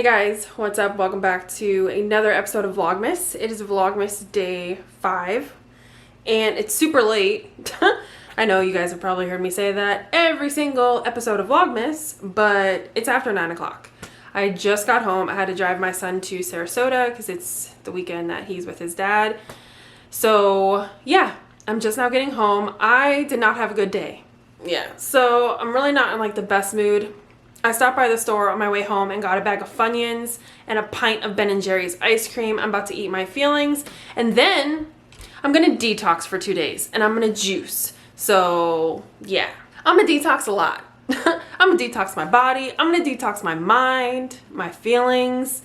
guys, what's up? Welcome back to another episode of Vlogmas. It is Vlogmas day 5 and it's super late. I know you guys have probably heard me say that every single episode of Vlogmas, but it's after 9 o'clock. I just got home. I had to drive my son to Sarasota because it's the weekend that he's with his dad. So yeah, I'm just now getting home. I did not have a good day. Yeah, so I'm really not in like the best mood. I stopped by the store on my way home and got a bag of Funyuns and a pint of Ben & Jerry's ice cream. I'm about to eat my feelings. And then I'm going to detox for 2 days and I'm going to juice. So yeah, I'm going to detox a lot. I'm going to detox my body. I'm going to detox my mind, my feelings,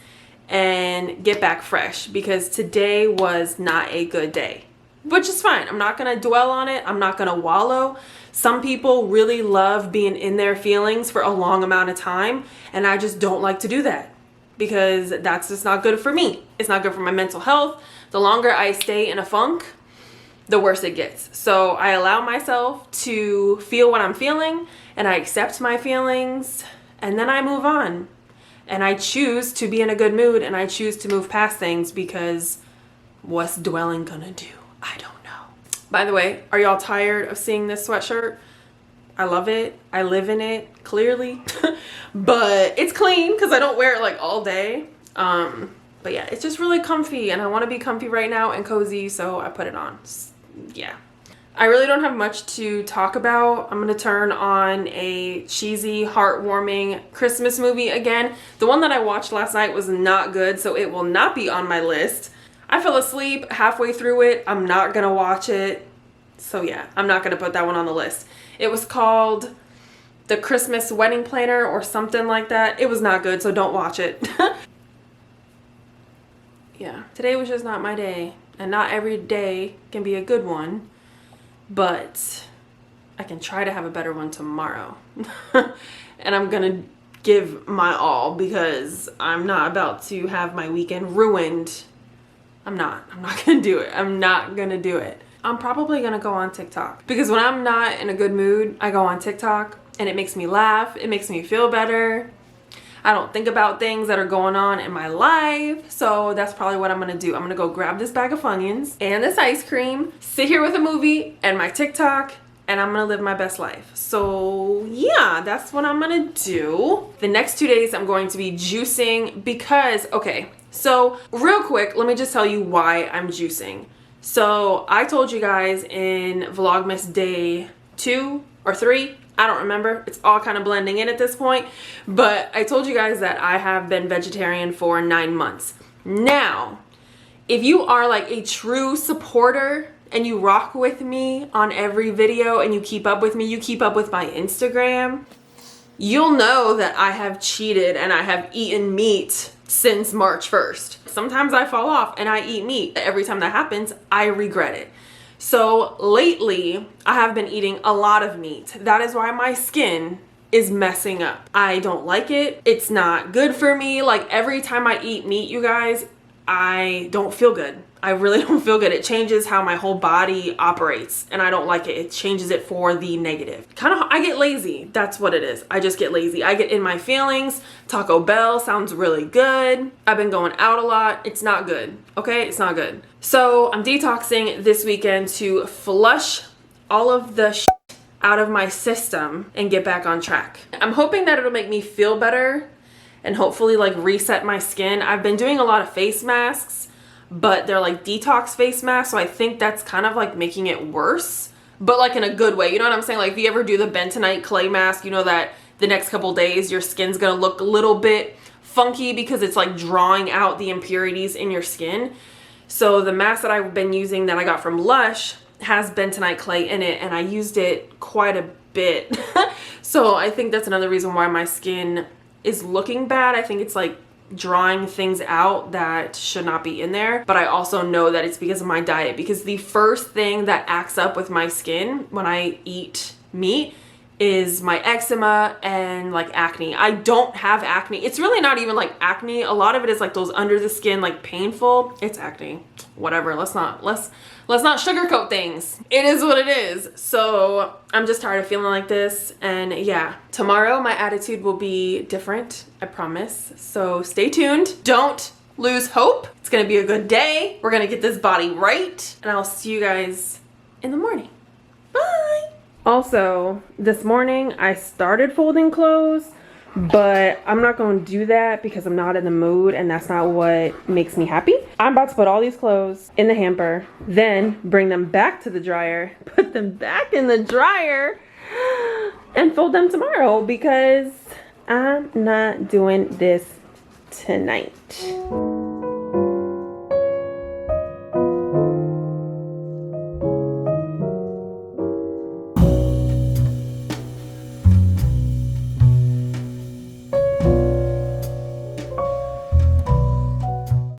and get back fresh because today was not a good day. Which is fine. I'm not going to dwell on it. I'm not going to wallow. Some people really love being in their feelings for a long amount of time, and I just don't like to do that because that's just not good for me. It's not good for my mental health. The longer I stay in a funk, the worse it gets. So I allow myself to feel what I'm feeling, and I accept my feelings, and then I move on. And I choose to be in a good mood, and I choose to move past things because what's dwelling gonna do? I don't know. By the way, are y'all tired of seeing this sweatshirt? I love it. I live in it, clearly. But it's clean because I don't wear it like all day. But yeah, it's just really comfy and I want to be comfy right now and cozy, so I put it on. Yeah. I really don't have much to talk about. I'm going to turn on a cheesy, heartwarming Christmas movie again. The one that I watched last night was not good, so it will not be on my list. I fell asleep halfway through it. I'm not gonna watch it. So yeah, I'm not gonna put that one on the list. It was called The Christmas Wedding Planner or something like that. It was not good, so don't watch it. Yeah, today was just not my day. And not every day can be a good one. But I can try to have a better one tomorrow. And I'm gonna give my all because I'm not about to have my weekend ruined. I'm not gonna do it. I'm not gonna do it. I'm probably gonna go on TikTok because when I'm not in a good mood, I go on TikTok and it makes me laugh. It makes me feel better. I don't think about things that are going on in my life. So that's probably what I'm gonna do. I'm gonna go grab this bag of Funyuns and this ice cream, sit here with a movie and my TikTok, and I'm gonna live my best life. So yeah, that's what I'm gonna do. The next 2 days I'm going to be juicing because, okay, so real quick, let me just tell you why I'm juicing. So I told you guys in Vlogmas day 2 or 3, I don't remember. It's all kind of blending in at this point. But I told you guys that I have been vegetarian for 9 months. Now, if you are like a true supporter and you rock with me on every video and you keep up with me, you keep up with my Instagram, you'll know that I have cheated and I have eaten meat since March 1st. Sometimes I fall off and I eat meat. Every time that happens, I regret it. So lately, I have been eating a lot of meat. That is why my skin is messing up. I don't like it. It's not good for me. Like every time I eat meat, you guys, I don't feel good. I really don't feel good. It changes how my whole body operates and I don't like it. It changes it for the negative. I get lazy. That's what it is. I just get lazy. I get in my feelings. Taco Bell sounds really good. I've been going out a lot. It's not good. Okay? It's not good. So I'm detoxing this weekend to flush all of the shit out of my system and get back on track. I'm hoping that it'll make me feel better and hopefully like reset my skin. I've been doing a lot of face masks, but they're like detox face masks, so I think that's kind of like making it worse, but like in a good way. You know what I'm saying? Like if you ever do the bentonite clay mask, you know that the next couple days your skin's gonna look a little bit funky because it's like drawing out the impurities in your skin. So the mask that I've been using that I got from Lush has bentonite clay in it and I used it quite a bit. So I think that's another reason why my skin is looking bad. I think it's like drawing things out that should not be in there, but I also know that it's because of my diet, because the first thing that acts up with my skin when I eat meat is my eczema and like acne. I don't have acne. It's really not even like acne. A lot of it is like those under the skin, like painful. It's acne. Whatever. Let's not sugarcoat things. It is what it is. So I'm just tired of feeling like this. And yeah, tomorrow my attitude will be different. I promise. So stay tuned. Don't lose hope. It's gonna be a good day. We're gonna get this body right. And I'll see you guys in the morning. Bye. Also, this morning I started folding clothes, but I'm not going to do that because I'm not in the mood and that's not what makes me happy. I'm about to put all these clothes in the hamper, then bring them back to the dryer, put them back in the dryer, and fold them tomorrow because I'm not doing this tonight.